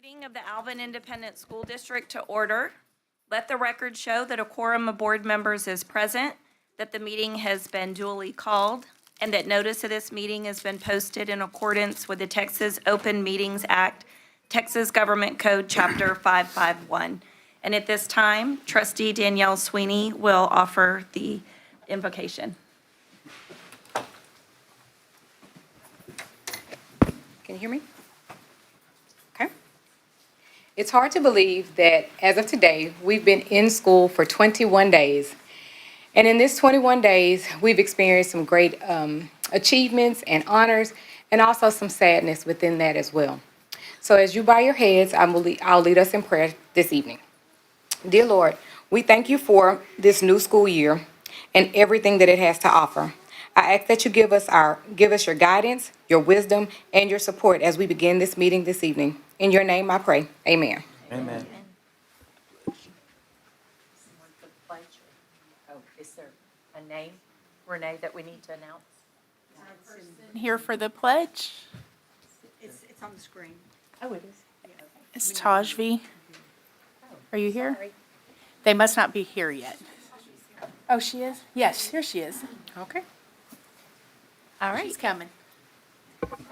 Meeting of the Alvin Independent School District to order. Let the record show that a quorum of board members is present, that the meeting has been duly called, and that notice of this meeting has been posted in accordance with the Texas Open Meetings Act, Texas Government Code, Chapter 551. And at this time, trustee Danielle Sweeney will offer the invocation. Can you hear me? Okay. It's hard to believe that as of today, we've been in school for 21 days. And in this 21 days, we've experienced some great achievements and honors, and also some sadness within that as well. So as you bow your heads, I'll lead us in prayer this evening. Dear Lord, we thank you for this new school year and everything that it has to offer. I ask that you give us your guidance, your wisdom, and your support as we begin this meeting this evening. In your name I pray. Amen. Amen. Someone for the pledge? Oh, is there a name, Renee, that we need to announce? Here for the pledge It's on the screen. Oh, it is. is Tajvi. Are you here? Sorry. They must not be here yet. Oh, she is? Yes, here she is. Okay. All right. She's coming.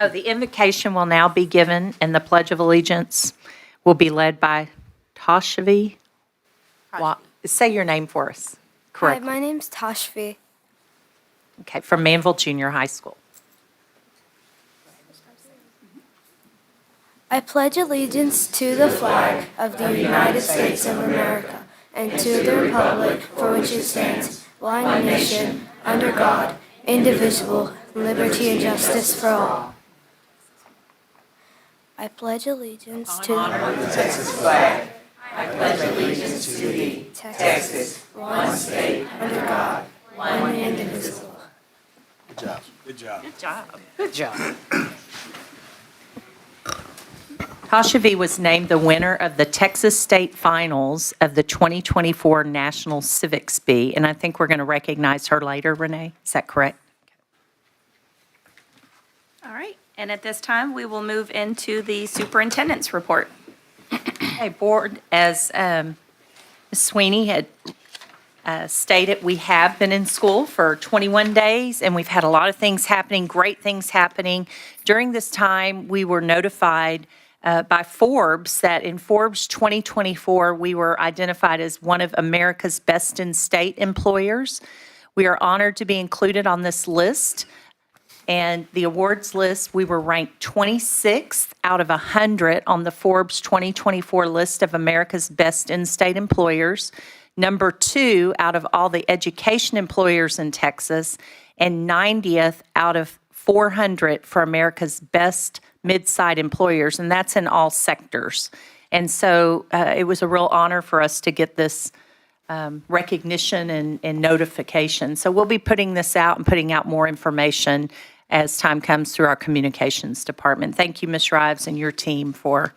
Oh, the invocation will now be given, and the Pledge of Allegiance will be led by Tashvi. Say your name for us. Hi, Correct. my name's Tashvi. Okay, from Manville Junior High School. I pledge allegiance to the flag of the United States of America and to the republic for which it stands, one nation, under God, indivisible, liberty and justice for all. I pledge allegiance to the Texas flag. I pledge allegiance to thee, Texas, one state, under God, one indivisible. Good job. Good job. Good job. Good job. Tashavi was named the winner of the Texas State Finals of the 2024 National Civics Bee, and I think we're going to recognize her later, Renee. Is that correct? All right, and at this time, we will move into the superintendent's report. Okay, board, as Ms. Sweeney had stated, we have been in school for 21 days, and we've had a lot of things happening, great things happening. During this time, we were notified by Forbes that in Forbes 2024, we were identified as one of America's best in-state employers. We are honored to be included on this list. And the awards list, we were ranked 26th out of 100 on the Forbes 2024 list of America's best in-state employers, number 2 out of all the education employers in Texas, and 90th out of 400 for America's best mid-side employers, and that's in all sectors. And so it was a real honor for us to get this recognition and notification. So we'll be putting this out and putting out more information as time comes through our communications department. Thank you, Ms. Rives, and your team for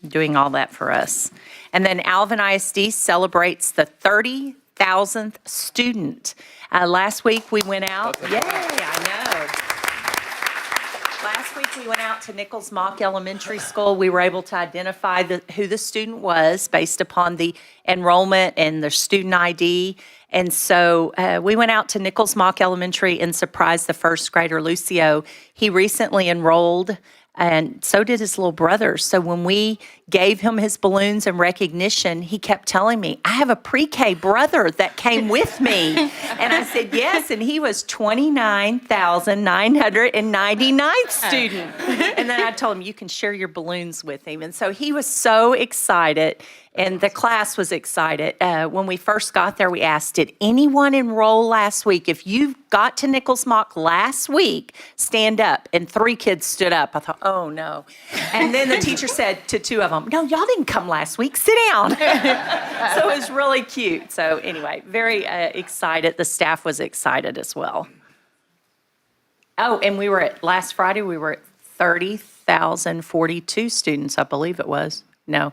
doing all that for us. And then Alvin ISD celebrates the 30,000th student. Last week we went out. Yay, I know. Last week we went out to Nichols Mock Elementary School. We were able to identify who the student was based upon the enrollment and their student ID. And so we went out to Nichols Mock Elementary and surprised the first grader, Lucio. He recently enrolled, and so did his little brother. So when we gave him his balloons and recognition, he kept telling me, I have a pre-K brother that came with me. And I said, yes, and he was 29,999th student. And then I told him, you can share your balloons with him. And so he was so excited. And the class was excited. When we first got there, we asked, did anyone enroll last week? If you got to Nichols Mock last week, stand up. And 3 kids stood up. I thought, oh, no. And then the teacher said to 2 of them, no, y'all didn't come last week. Sit down. So it was really cute. So anyway, very excited. The staff was excited as well. Oh, and last Friday, we were at 30,042 students, I believe it was. No.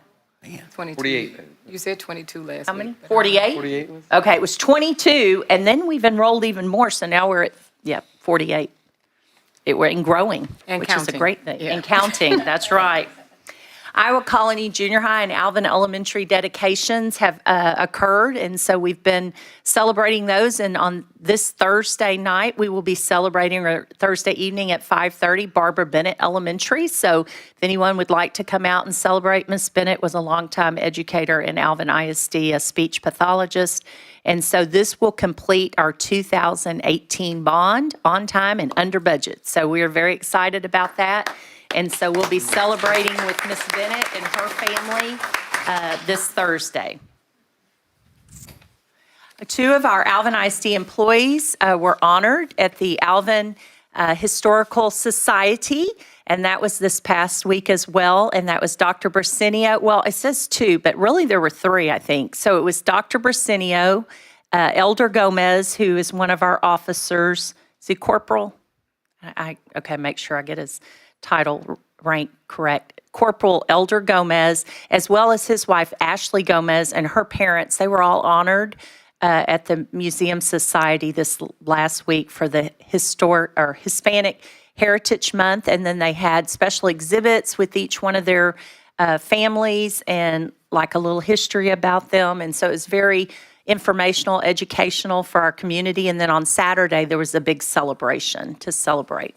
22. 48. You said 22 last week. How many? 48? 48. Okay, it was 22, and then we've enrolled even more, so now we're at, 48. We're growing, And which is a counting. great thing. Yeah. And counting, that's right. Iowa Colony Junior High and Alvin Elementary dedications have occurred, and so we've been celebrating those. And on this Thursday night, we will be celebrating, or Thursday evening at 5:30, Barbara Bennett Elementary. So if anyone would like to come out and celebrate, Miss Bennett was a longtime educator in Alvin ISD, a speech pathologist. And so this will complete our 2018 bond on time and under budget. So we are very excited about that. And so we'll be celebrating with Miss Bennett and her family this Thursday. Two of our Alvin ISD employees were honored at the Alvin Historical Society, and that was this past week as well. And that was Dr. Brasenio. Well, it says two, but really there were three, I think. So it was Dr. Brasenio, Elder Gomez, who is one of our officers. Is he corporal? Okay, make sure I get his title rank correct. Corporal Elder Gomez, as well as his wife Ashley Gomez and her parents. They were all honored at the Museum Society this last week for the Hispanic Heritage Month, and then they had special exhibits with each one of their families and like a little history about them. And so it was very informational, educational for our community. And then on Saturday, there was a big celebration to celebrate.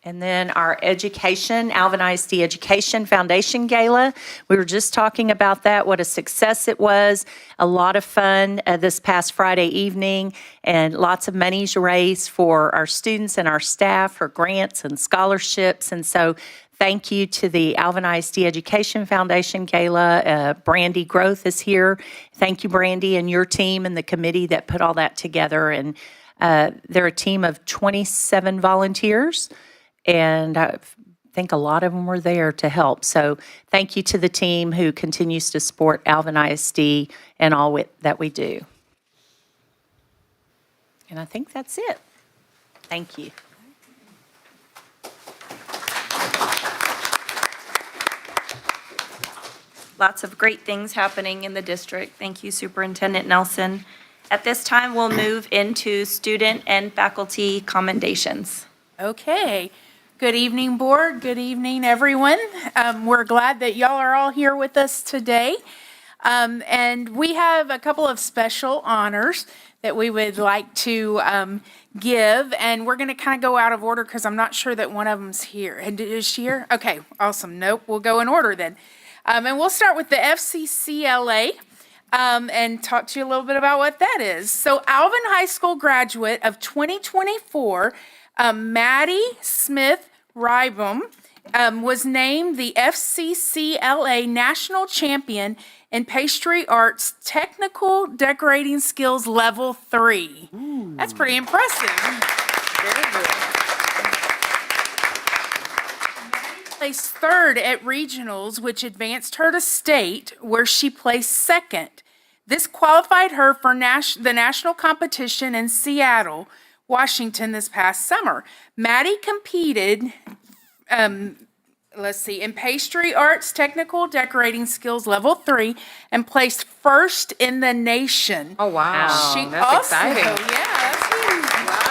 And then our education, Alvin ISD Education Foundation Gala. We were just talking about that, what a success it was. A lot of fun this past Friday evening, and lots of monies raised for our students and our staff for grants and scholarships. And so thank you to the Alvin ISD Education Foundation Gala. Brandy Growth is here. Thank you, Brandy, and your team and the committee that put all that together. And they're a team of 27 volunteers. And I think a lot of them were there to help. So thank you to the team who continues to support Alvin ISD and all that we do. And I think that's it. Thank you. Lots of great things happening in the district. Thank you, Superintendent Nelson. At this time, we'll move into student and faculty commendations. Okay. Good evening, board. Good evening, everyone. We're glad that y'all are all here with us today. And we have a couple of special honors that we would like to give. And we're going to kind of go out of order because I'm not sure that one of them's here. Is she here? Okay, awesome. Nope, we'll go in order then. And we'll start with the FCCLA and talk to you a little bit about what that is. So Alvin High School graduate of 2024, Maddie Smith Rybum, was named the FCCLA National Champion in Pastry Arts Technical Decorating Skills Level 3. Ooh. That's pretty impressive. Very good. Maddie placed third at regionals, which advanced her to state, where she placed second. This qualified her for the national competition in Seattle, Washington this past summer. Maddie competed, in Pastry Arts Technical Decorating Skills Level 3 and placed first in the nation. Oh, wow. That's exciting. Yeah, that's huge. Wow.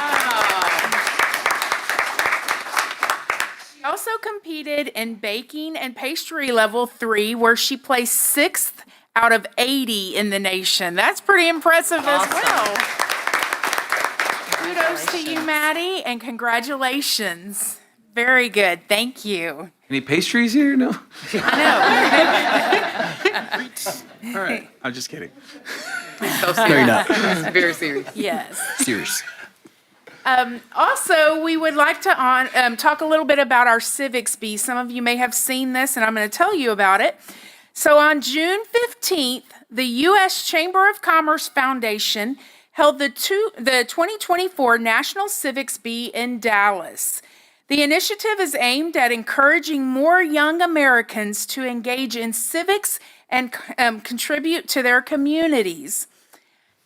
She also competed in Baking and Pastry Level 3, where she placed 6th out of 80 in the nation. That's pretty impressive as well. Kudos to you, Maddie, and congratulations. Very good. Thank you. Any pastries here? No? I know. All right. I'm just kidding. So No, you're not. It's very serious. Yes. Serious. Also, we would like to talk a little bit about our civics bee. Some of you may have seen this, and I'm going to tell you about it. So on June 15th, the U.S. Chamber of Commerce Foundation held the 2024 National Civics Bee in Dallas. The initiative is aimed at encouraging more young Americans to engage in civics and contribute to their communities.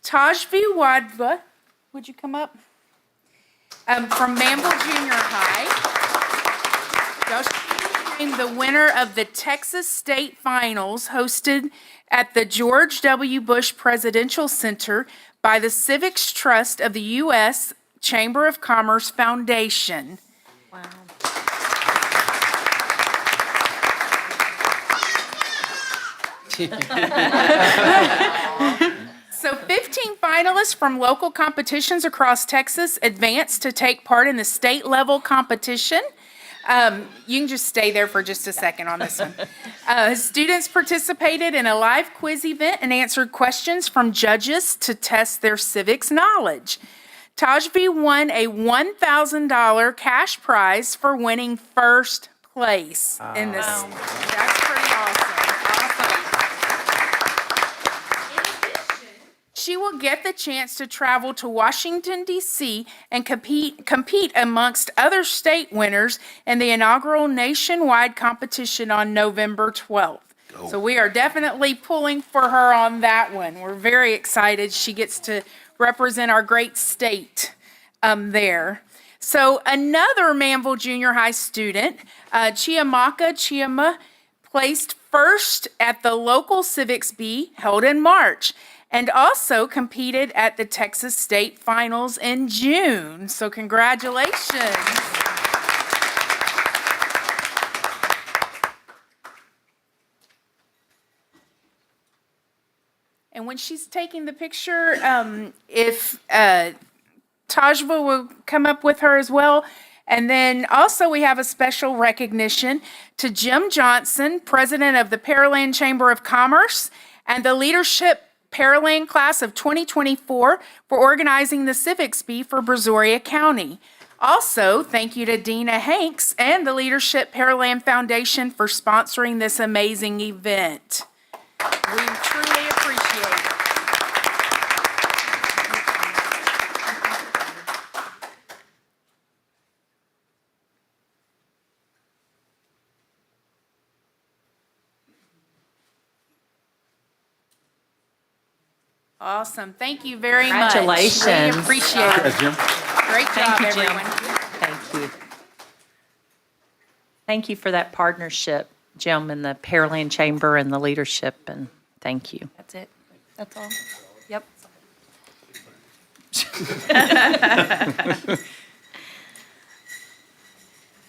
Tajvi Wadva, would you come up? From Manville Junior High. Named the winner of the Texas State Finals hosted at the George W. Bush Presidential Center by the Civics Trust of the U.S. Chamber of Commerce Foundation. Wow. So 15 finalists from local competitions across Texas advanced to take part in the state level competition. You can just stay there for just a second on this one. Students participated in a live quiz event and answered questions from judges to test their civics knowledge. Tajvi won a $1,000 cash prize for winning first place in this. That's pretty awesome. She will get the chance to travel to Washington, D.C. and compete amongst other state winners in the inaugural nationwide competition on November 12th. So we are definitely pulling for her on that one. We're very excited. She gets to represent our great state there. So another Manville Junior High student, Chiamaka Chiama, placed first at the local Civics Bee held in March, and also competed at the Texas State Finals in June. So congratulations. And when she's taking the picture, if Tajva will come up with her as well. And then also we have a special recognition to Jim Johnson, president of the Pearland Chamber of Commerce, and the leadership Pearland class of 2024 for organizing the Civics Bee for Brazoria County. Also, thank you to Dina Hanks and the Leadership Pearland Foundation for sponsoring this amazing event. We truly appreciate it. Awesome. Thank you very much. Congratulations. We appreciate it. Great job, Thank you, Jim. everyone. Thank you. Thank you for that partnership, Jim, and the Pearland Chamber and the leadership, and thank you. That's it. That's all. Yep.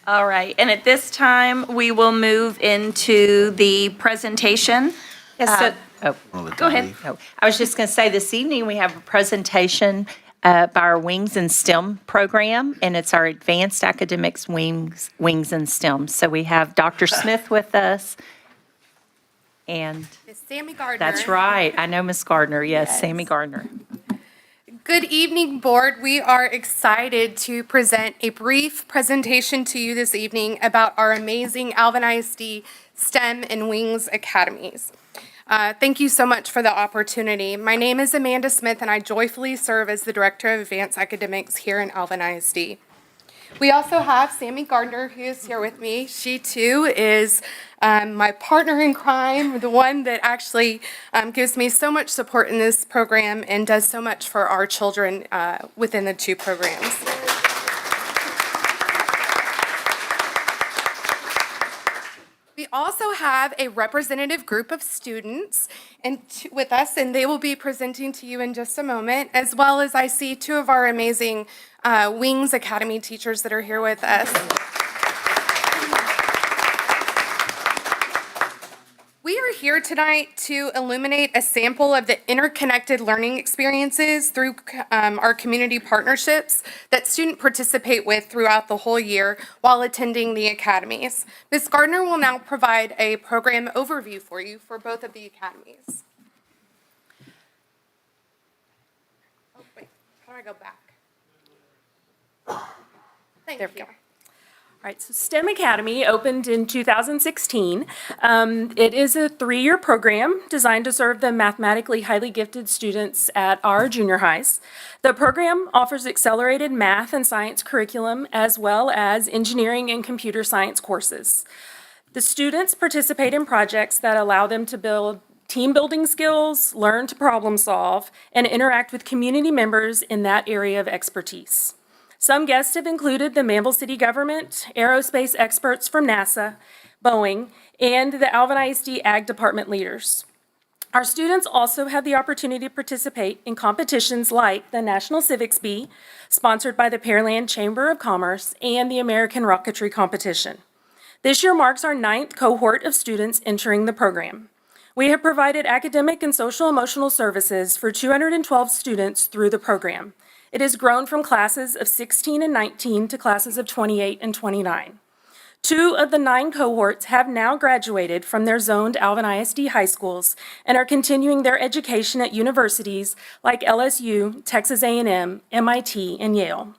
All right, and at this time, we will move into the presentation. Yes, Go ahead. Oh, I was just going to say, this evening, we have a presentation by our Wings and STEM program, and it's our Advanced Academics Wings and STEM. So we have Dr. Smith with us, and Miss Sammy Gardner. that's right. I know Miss Gardner. Yes, Sammy Gardner. Good evening, board. We are excited to present a brief presentation to you this evening about our amazing Alvin ISD STEM and Wings Academies. Thank you so much for the opportunity. My name is Amanda Smith, and I joyfully serve as the Director of Advanced Academics here in Alvin ISD. We also have Sammy Gardner, who is here with me. She, too, is my partner in crime, the one that actually gives me so much support in this program and does so much for our children within the two programs. We also have a representative group of students with us, and they will be presenting to you in just a moment, as well as I see two of our amazing Wings Academy teachers that are here with us. We are here tonight to illuminate a sample of the interconnected learning experiences through our community partnerships that students participate with throughout the whole year while attending the academies. Ms. Gardner will now provide a program overview for you for both of the academies. Oh, wait, how do I go back? Thank you. All right, so STEM Academy opened in 2016. It is a 3-year program designed to serve the mathematically highly gifted students at our junior highs. The program offers accelerated math and science curriculum as well as engineering and computer science courses. The students participate in projects that allow them to build team building skills, learn to problem solve, and interact with community members in that area of expertise. Some guests have included the Manville City government, aerospace experts from NASA, Boeing, and the Alvin ISD Ag Department leaders. Our students also have the opportunity to participate in competitions like the National Civics Bee, sponsored by the Pearland Chamber of Commerce, and the American Rocketry Competition. This year marks our 9th cohort of students entering the program. We have provided academic and social emotional services for 212 students through the program. It has grown from classes of 16 and 19 to classes of 28 and 29. 2 of the 9 cohorts have now graduated from their zoned Alvin ISD high schools and are continuing their education at universities like LSU, Texas A&M, MIT, and Yale.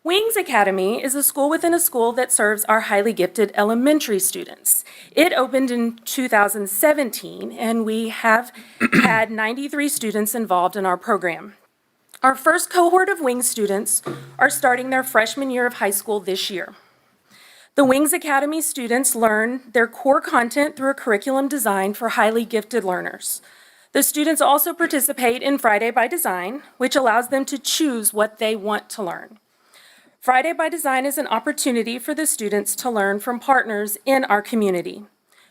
Wings Academy is a school within a school that serves our highly gifted elementary students. It opened in 2017, and we have had 93 students involved in our program. Our first cohort of Wings students are starting their freshman year of high school this year. The Wings Academy students learn their core content through a curriculum designed for highly gifted learners. The students also participate in Friday by Design, which allows them to choose what they want to learn. Friday by Design is an opportunity for the students to learn from partners in our community.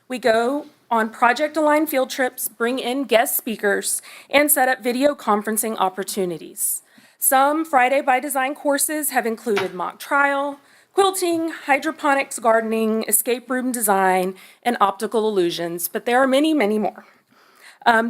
We go on project-aligned field trips, bring in guest speakers, and set up video conferencing opportunities. Some Friday by Design courses have included mock trial, quilting, hydroponics gardening, escape room design, and optical illusions, but there are many, many more.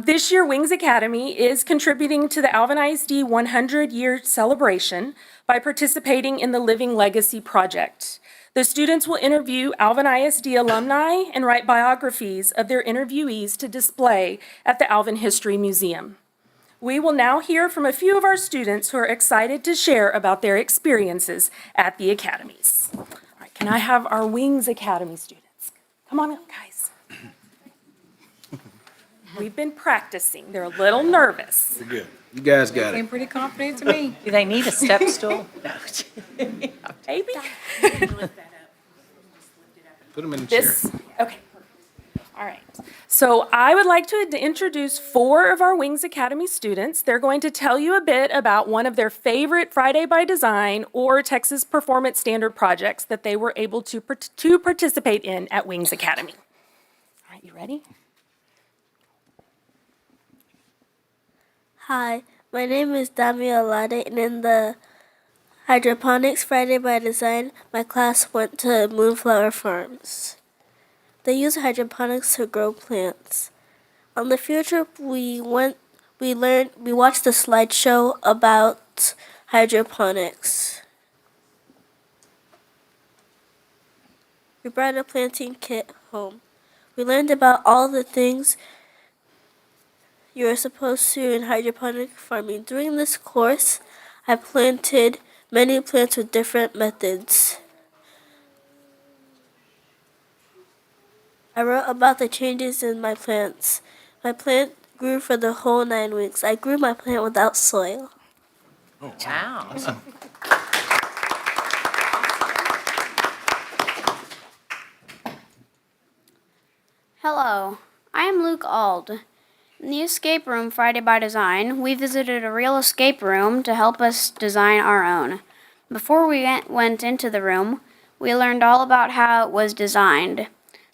This year, Wings Academy is contributing to the Alvin ISD 100-year celebration by participating in the Living Legacy Project. The students will interview Alvin ISD alumni and write biographies of their interviewees to display at the Alvin History Museum. We will now hear from a few of our students who are excited to share about their experiences at the academies. All right, can I have our Wings Academy students? Come on up, guys. We've been practicing. They're a little nervous. We're good. You guys got it. Seem pretty confident to me. Do they need a step stool? No. Maybe? Put them in the chair. This, okay. All right. So I would like to introduce 4 of our Wings Academy students. They're going to tell you a bit about one of their favorite Friday by Design or Texas Performance Standard projects that they were able to participate in at Wings Academy. All right, you ready? Hi, my name is Dami Alade, and in the Hydroponics Friday by Design, my class went to Moonflower Farms. They use hydroponics to grow plants. On the field trip, we watched the slideshow about hydroponics. We brought a planting kit home. We learned about all the things you are supposed to in hydroponic farming. During this course, I planted many plants with different methods. I wrote about the changes in my plants. My plant grew for the whole 9 weeks. I grew my plant without soil. Wow. Hello, I am Luke Ald. In the escape room Friday by Design, we visited a real escape room to help us design our own. Before we went into the room, we learned all about how it was designed.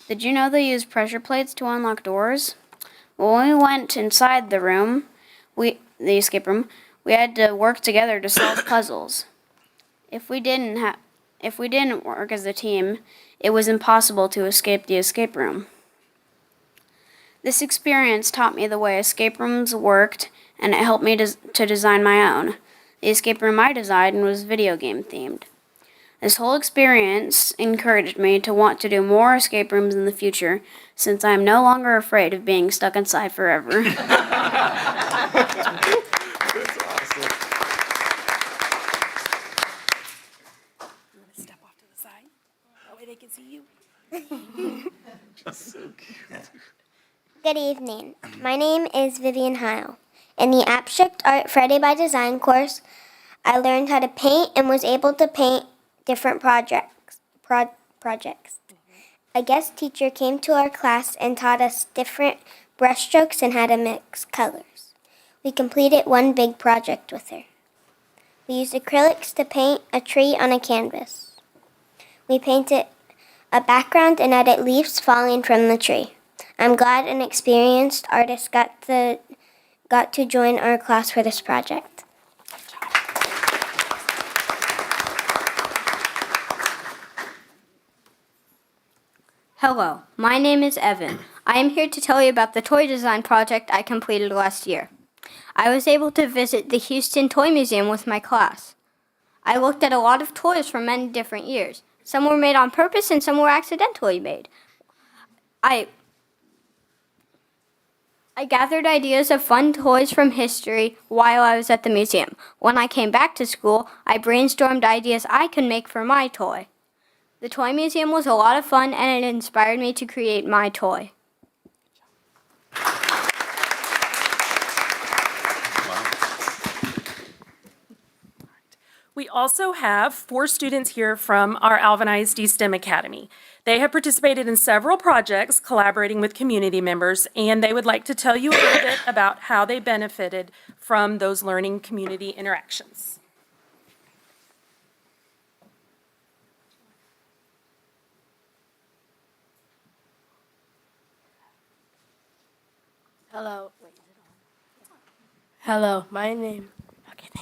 Did you know they use pressure plates to unlock doors? When we went inside the room, the escape room, we had to work together to solve puzzles. If we didn't work as a team, it was impossible to escape the escape room. This experience taught me the way escape rooms worked, and it helped me to design my own. The escape room I designed was video game themed. This whole experience encouraged me to want to do more escape rooms in the future, since I am no longer afraid of being stuck inside forever. That's awesome. Step off to the side. That way they can see you. That's so cute. Good evening. My name is Vivian Heil. In the Abstract Art Friday by Design course, I learned how to paint and was able to paint different projects. A guest teacher came to our class and taught us different brushstrokes and how to mix colors. We completed one big project with her. We used acrylics to paint a tree on a canvas. We painted a background and added leaves falling from the tree. I'm glad an experienced artist got to join our class for this project. Hello, my name is Evan. I am here to tell you about the toy design project I completed last year. I was able to visit the Houston Toy Museum with my class. I looked at a lot of toys from many different years. Some were made on purpose and some were accidentally made. I gathered ideas of fun toys from history while I was at the museum. When I came back to school, I brainstormed ideas I could make for my toy. The toy museum was a lot of fun and it inspired me to create my toy. We also have 4 students here from our Alvin ISD STEM Academy. They have participated in several projects collaborating with community members, and they would like to tell you a little bit about how they benefited from those learning community interactions. Hello. Hello, my name.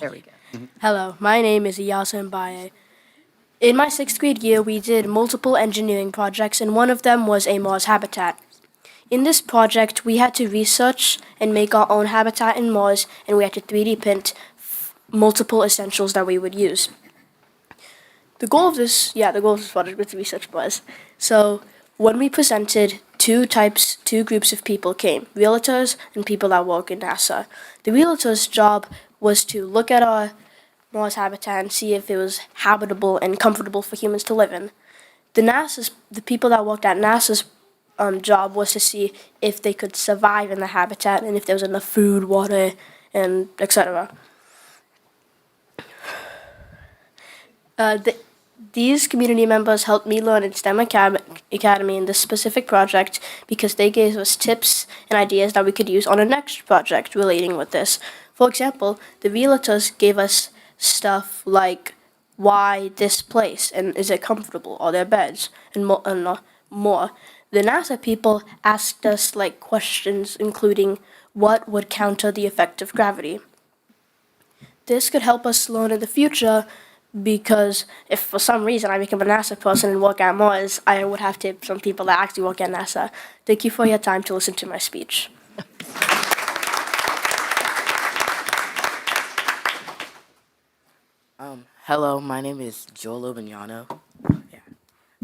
There we go. Hello, my name is Iyasu Mbaye. In my 6th grade year, we did multiple engineering projects, and one of them was a Mars habitat. In this project, we had to research and make our own habitat in Mars, and we had to 3D print multiple essentials that we would use. The goal of this project was to research Mars. So when we presented, two groups of people came, realtors and people that work in NASA. The realtors' job was to look at our Mars habitat and see if it was habitable and comfortable for humans to live in. The people that worked at NASA's job was to see if they could survive in the habitat and if there was enough food, water, and etc. These community members helped me learn in STEM Academy in this specific project because they gave us tips and ideas that we could use on a next project relating with this. For example, the realtors gave us stuff like why this place and is it comfortable, are there beds, and more. The NASA people asked us questions including what would counter the effect of gravity. This could help us learn in the future because if for some reason I become a NASA person and work at Mars, I would have to some people that actually work at NASA. Thank you for your time to listen to my speech. Hello, my name is Joel Obignano.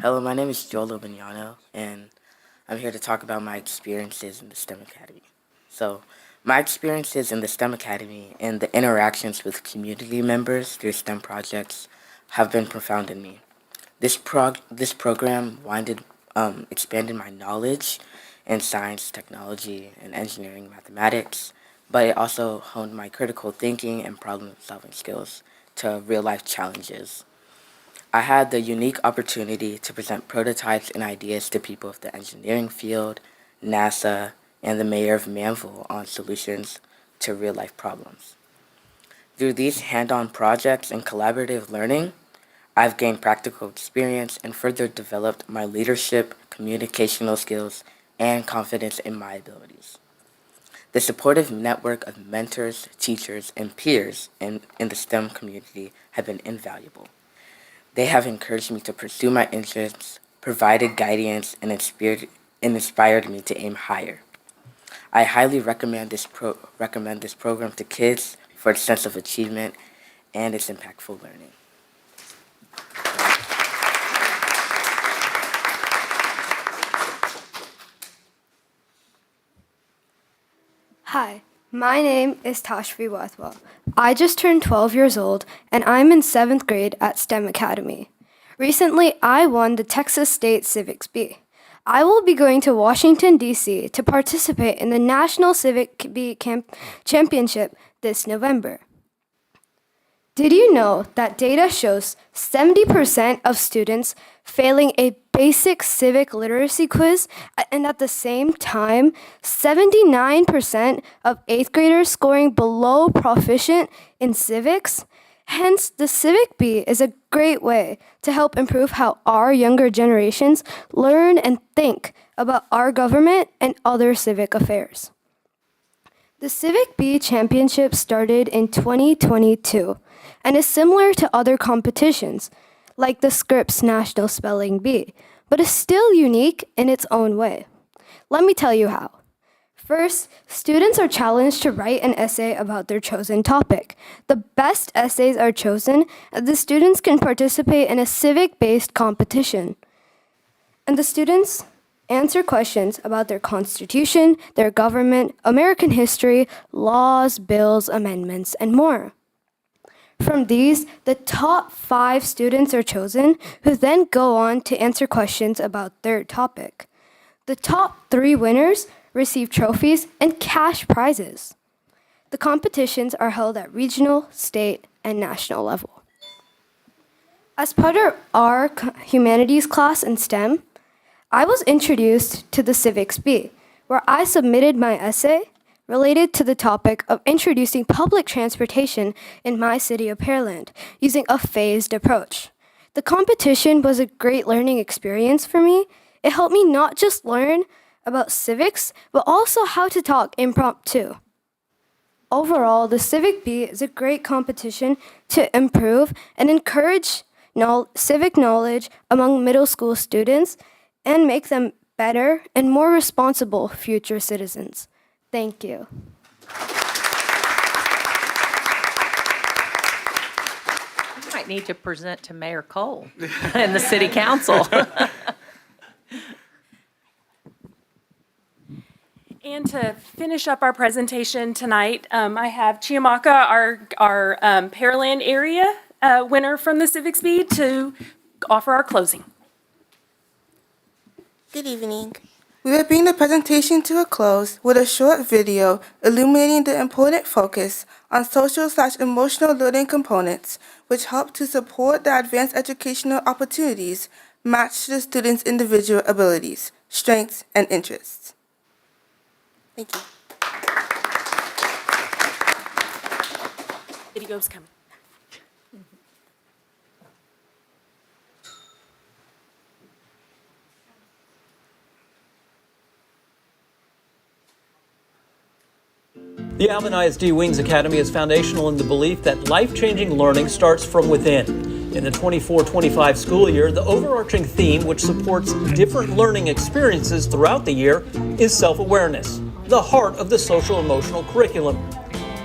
Hello, my name is Joel Obignano, and I'm here to talk about my experiences in the STEM Academy. So, my experiences in the STEM Academy and the interactions with community members through STEM projects have been profound in me. This program expanded my knowledge in science, technology, and engineering mathematics, but it also honed my critical thinking and problem-solving skills to real-life challenges. I had the unique opportunity to present prototypes and ideas to people of the engineering field, NASA, and the mayor of Manville on solutions to real-life problems. Through these hand-on projects and collaborative learning, I've gained practical experience and further developed my leadership, communicational skills, and confidence in my abilities. The supportive network of mentors, teachers, and peers in the STEM community have been invaluable. They have encouraged me to pursue my interests, provided guidance, and inspired me to aim higher. I highly recommend this program to kids for its sense of achievement and its impactful learning. Hi, my name is Tashvi Wathwa. I just turned 12 years old, and I'm in 7th grade at STEM Academy. Recently, I won the Texas State Civics Bee. I will be going to Washington, D.C. to participate in the National Civic Bee Championship this November. Did you know that data shows 70% of students failing a basic civic literacy quiz, and at the same time, 79% of 8th graders scoring below proficient in civics? Hence, the Civic Bee is a great way to help improve how our younger generations learn and think about our government and other civic affairs. The Civic Bee Championship started in 2022 and is similar to other competitions, like the Scripps National Spelling Bee, but is still unique in its own way. Let me tell you how. First, students are challenged to write an essay about their chosen topic. The best essays are chosen, and the students can participate in a civic-based competition. And the students answer questions about their constitution, their government, American history, laws, bills, amendments, and more. From these, the top 5 students are chosen, who then go on to answer questions about their topic. The top 3 winners receive trophies and cash prizes. The competitions are held at regional, state, and national level. As part of our humanities class in STEM, I was introduced to the Civics Bee, where I submitted my essay related to the topic of introducing public transportation in my city of Pearland using a phased approach. The competition was a great learning experience for me. It helped me not just learn about civics, but also how to talk impromptu. Overall, the Civic Bee is a great competition to improve and encourage civic knowledge among middle school students and make them better and more responsible future citizens. Thank you. You might need to present to Mayor Cole and the city council. And to finish up our presentation tonight, I have Chiamaka, our Pearland area winner from the Civics Bee, to offer our closing. Good evening. We will bring the presentation to a close with a short video illuminating the important focus on social/emotional learning components, which help to support the advanced educational opportunities matched to the students' individual abilities, strengths, and interests. Thank you. Video's coming. The Alvin ISD Wings Academy is foundational in the belief that life-changing learning starts from within. In the 24-25 school year, the overarching theme, which supports different learning experiences throughout the year, is self-awareness, the heart of the social-emotional curriculum.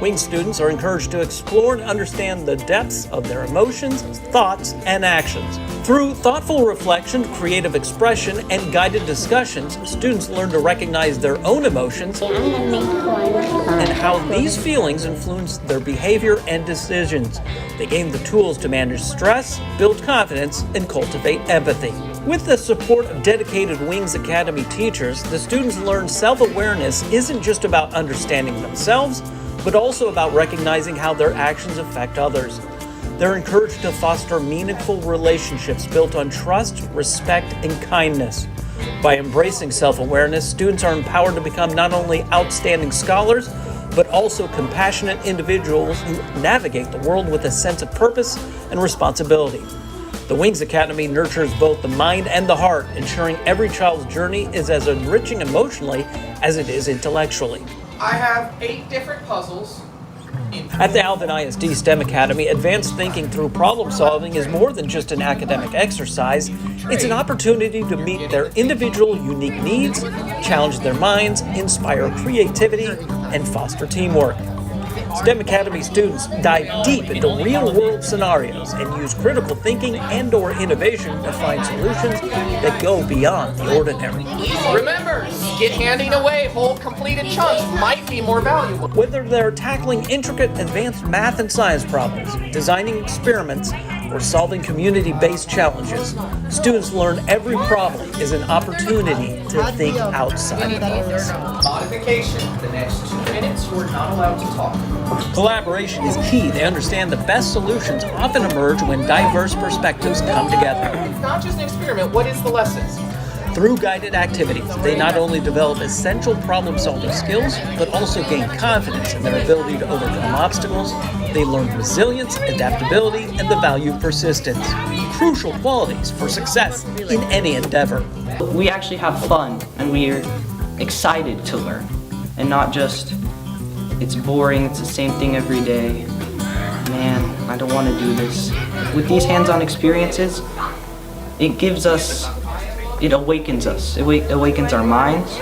Wings students are encouraged to explore and understand the depths of their emotions, thoughts, and actions. Through thoughtful reflection, creative expression, and guided discussions, students learn to recognize their own emotions and how these feelings influence their behavior and decisions. They gain the tools to manage stress, build confidence, and cultivate empathy. With the support of dedicated Wings Academy teachers, the students learn self-awareness isn't just about understanding themselves, but also about recognizing how their actions affect others. They're encouraged to foster meaningful relationships built on trust, respect, and kindness. By embracing self-awareness, students are empowered to become not only outstanding scholars, but also compassionate individuals who navigate the world with a sense of purpose and responsibility. The Wings Academy nurtures both the mind and the heart, ensuring every child's journey is as enriching emotionally as it is intellectually. I have 8 different puzzles. At the Alvin ISD STEM Academy, advanced thinking through problem solving is more than just an academic exercise. It's an opportunity to meet their individual unique needs, challenge their minds, inspire creativity, and foster teamwork. STEM Academy students dive deep into real-world scenarios and use critical thinking and/or innovation to find solutions that go beyond the ordinary. Remember, skid handing away whole completed chunks might be more valuable. Whether they're tackling intricate advanced math and science problems, designing experiments, or solving community-based challenges, students learn every problem is an opportunity to think outside the box. Modification. The next 2 minutes, you are not allowed to talk. Collaboration is key. They understand the best solutions often emerge when diverse perspectives come together. It's not just an experiment. What is the lesson? Through guided activities, they not only develop essential problem-solving skills, but also gain confidence in their ability to overcome obstacles. They learn resilience, adaptability, and the value of persistence, crucial qualities for success in any endeavor. We actually have fun, and we're excited to learn, and not just, it's boring, it's the same thing every day. Man, I don't want to do this. With these hands-on experiences, it gives us it awakens us. It awakens our minds.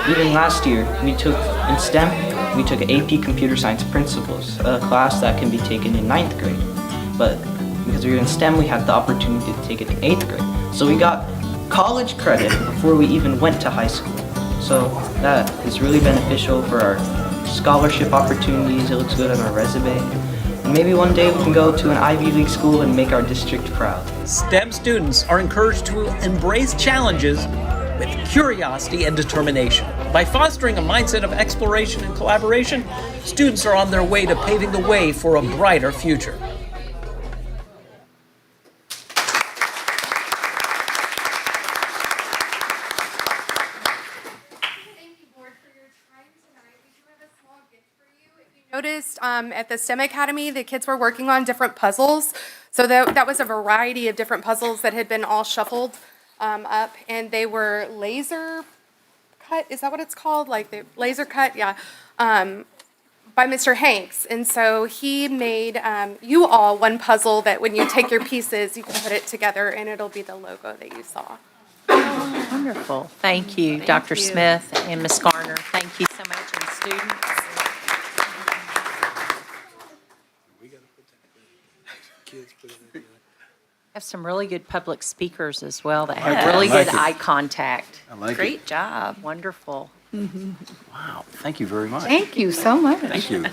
Even last year, we took, in STEM, we took AP Computer Science Principles, a class that can be taken in 9th grade. But because we were in STEM, we had the opportunity to take it in 8th grade. So we got college credit before we even went to high school. So that is really beneficial for our scholarship opportunities. It looks good on our resume. And maybe one day we can go to an Ivy League school and make our district proud. STEM students are encouraged to embrace challenges with curiosity and determination. By fostering a mindset of exploration and collaboration, students are on their way to paving the way for a brighter future. Noticed at the STEM Academy, the kids were working on different puzzles. So that was a variety of different puzzles that had been all shuffled up, and they were laser cut. Is that what it's called? Like the laser cut? Yeah. By Mr. Hanks. And so he made you all one puzzle that when you take your pieces, you can put it together, and it'll be the logo that you saw. Wonderful. Thank you, Dr. Smith and Ms. Garner. Thank you so much, and students. Have some really good public speakers as well that have really good eye contact. I like it. Great job. Wonderful. Wow, thank you very much. Thank you so much. Thank you.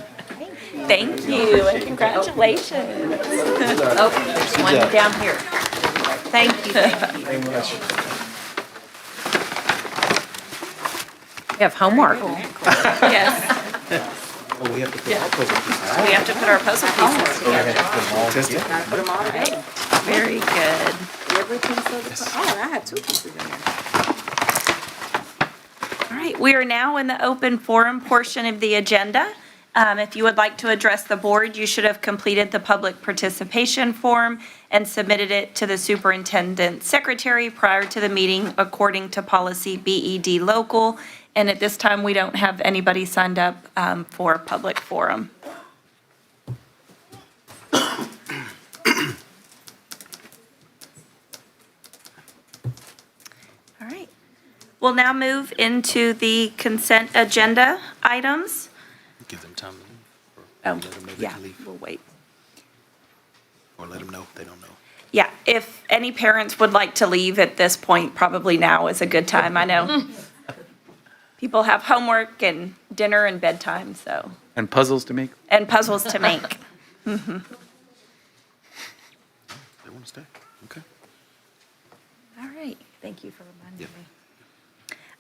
Thank you, and congratulations. Oh, there's one down here. Thank you, thank you. Very much. We have homework. Yes, Oh, we have to put our puzzle pieces. we have to put our puzzle pieces together. Test it. Right. Very good. Oh, I had 2 pieces in there. All right, we are now in the open forum portion of the agenda. If you would like to address the board, you should have completed the public participation form and submitted it to the superintendent secretary prior to the meeting according to policy BED local. And at this time, we don't have anybody signed up for public forum. All right. We'll now move into the consent agenda items. Give them time to leave. Or Oh, let them know they yeah, can leave. we'll wait. Or let them know if they don't know. Yeah, if any parents would like to leave at this point, probably now is a good time. I know people have homework and dinner and bedtime, so, And puzzles to make? and puzzles to make. Mhm. They want to stay? Okay. All right, thank you for reminding me.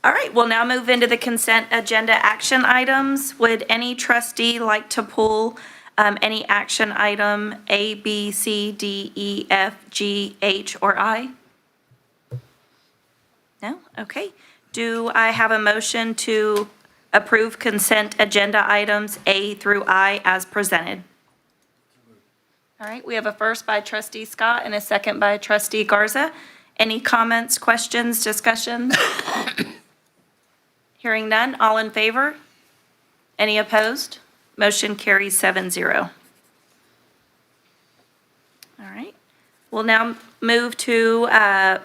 All right, we'll now move into the consent agenda action items. Would any trustee like to pull any action item A, B, C, D, E, F, G, H, or I? No? Okay. Do I have a motion to approve consent agenda items A through I as presented? All right, we have a first by trustee Scott and a second by trustee Garza. Any comments, questions, discussions? Hearing none, all in favor? Any opposed? Motion carries 7-0. All right. We'll now move to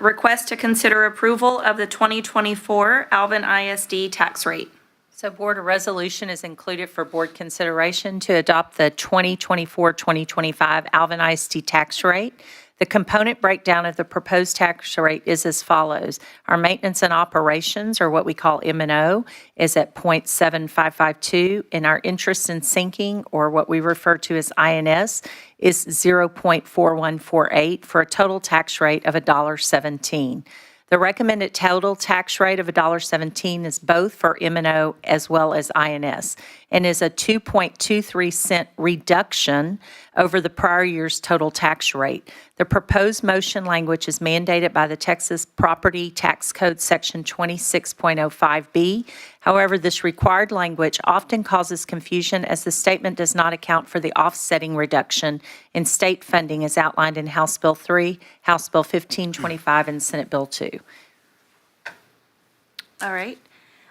request to consider approval of the 2024 Alvin ISD tax rate. So board, a resolution is included for board consideration to adopt the 2024-2025 Alvin ISD tax rate. The component breakdown of the proposed tax rate is as follows. Our maintenance and operations, or what we call M&O, is at .7552, and our interest and sinking, or what we refer to as INS, is 0.4148 for a total tax rate of $1.17. The recommended total tax rate of $1.17 is both for M&O as well as INS, and is a 2.23 cent reduction over the prior year's total tax rate. The proposed motion language is mandated by the Texas Property Tax Code Section 26.05B. However, this required language often causes confusion as the statement does not account for the offsetting reduction in state funding as outlined in House Bill 3, House Bill 1525, and Senate Bill 2. All right.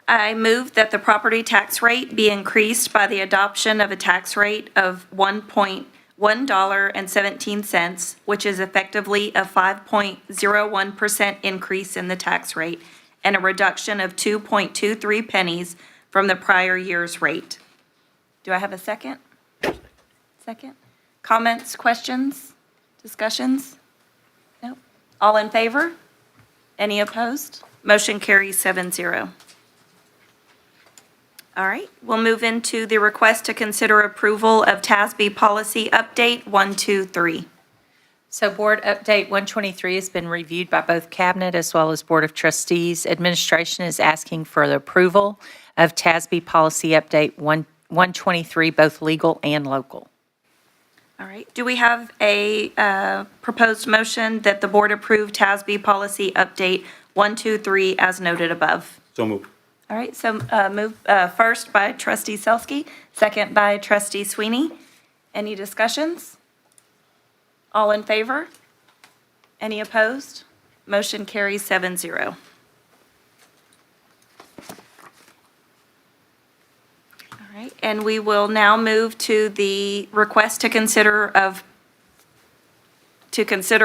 I move that the property tax rate be increased by the adoption of a tax rate of $1.17, which is effectively a 5.01% increase in the tax rate and a reduction of 2.23 pennies from the prior year's rate. Do I have a second? Second. Comments, questions, discussions? No? All in favor? Any opposed? Motion carries 7-0. All right, we'll move into the request to consider approval of TASB Policy Update 123. So Board Update 123 has been reviewed by both Cabinet as well as Board of Trustees. Administration is asking for the approval of TASB Policy Update 123, both legal and local. All right, do we have a proposed motion that the board approve TASB Policy Update 123 as noted above? So moved. All right, so move first by trustee Selsky, second by trustee Sweeney. Any discussions? All in favor? Any opposed? Motion carries 7-0. All right, and we will now move to the request to consider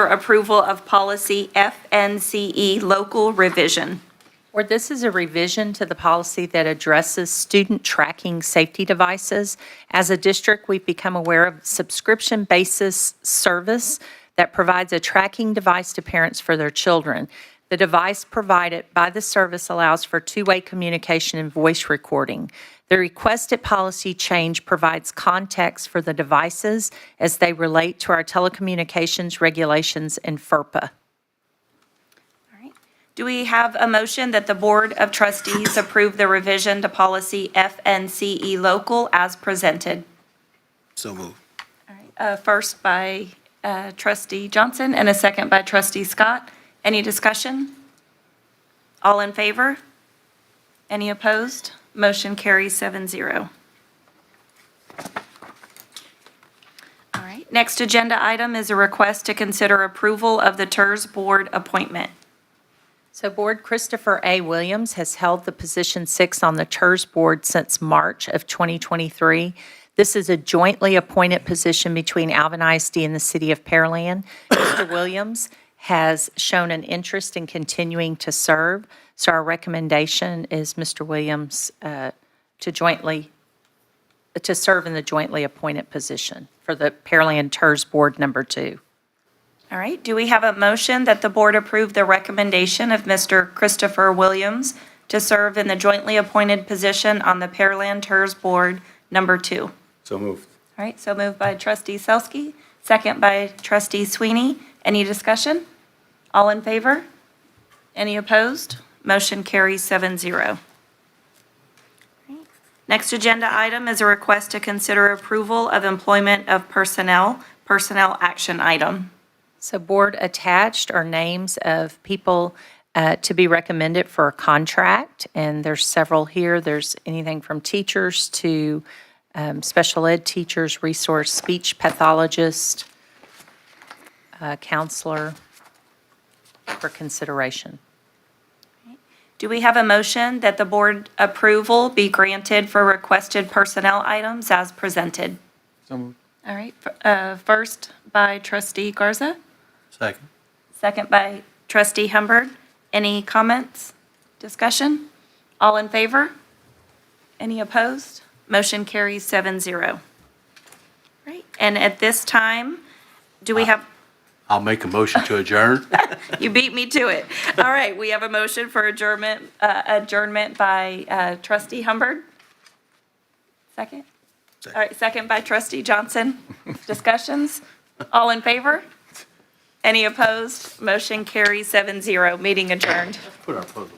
approval of policy FNCE local revision. Or this is a revision to the policy that addresses student tracking safety devices. As a district, we've become aware of subscription basis service that provides a tracking device to parents for their children. The device provided by the service allows for two-way communication and voice recording. The requested policy change provides context for the devices as they relate to our telecommunications regulations and FERPA. Do we have a motion that the Board of Trustees approve the revision to policy FNCE local as presented? So moved. All right, first by trustee Johnson and a second by trustee Scott. Any discussion? All in favor? Any opposed? Motion carries 7-0. All right, next agenda item is a request to consider approval of the TERS Board appointment. So Board Christopher A. Williams has held the position 6 on the TERS Board since March of 2023. This is a jointly appointed position between Alvin ISD and the City of Pearland. Mr. Williams has shown an interest in continuing to serve, so our recommendation is Mr. Williams to serve in the jointly appointed position for the Pearland TERS Board number 2. All right, do we have a motion that the board approve the recommendation of Mr. Christopher Williams to serve in the jointly appointed position on the Pearland TERS Board number 2? So moved. All right, so moved by trustee Selsky, second by trustee Sweeney. Any discussion? All in favor? Any opposed? Motion carries 7-0. Next agenda item is a request to consider approval of employment of personnel action item. So board attached are names of people to be recommended for a contract, and there's several here. There's anything from teachers to special ed teachers, resource speech pathologist, counselor for consideration. Do we have a motion that the board approval be granted for requested personnel items as presented? So moved. All right, first by trustee Garza. Second. Second by trustee Humbird. Any comments, discussion? All in favor? Any opposed? Motion carries 7-0. Right, and at this time, do we have, I'll make a motion to adjourn. you beat me to it. All right, we have a motion for adjournment by trustee Humbird. Second? All right, second by trustee Johnson. Discussions? All in favor? Any opposed? Motion carries 7-0. Meeting adjourned. Put our puzzle.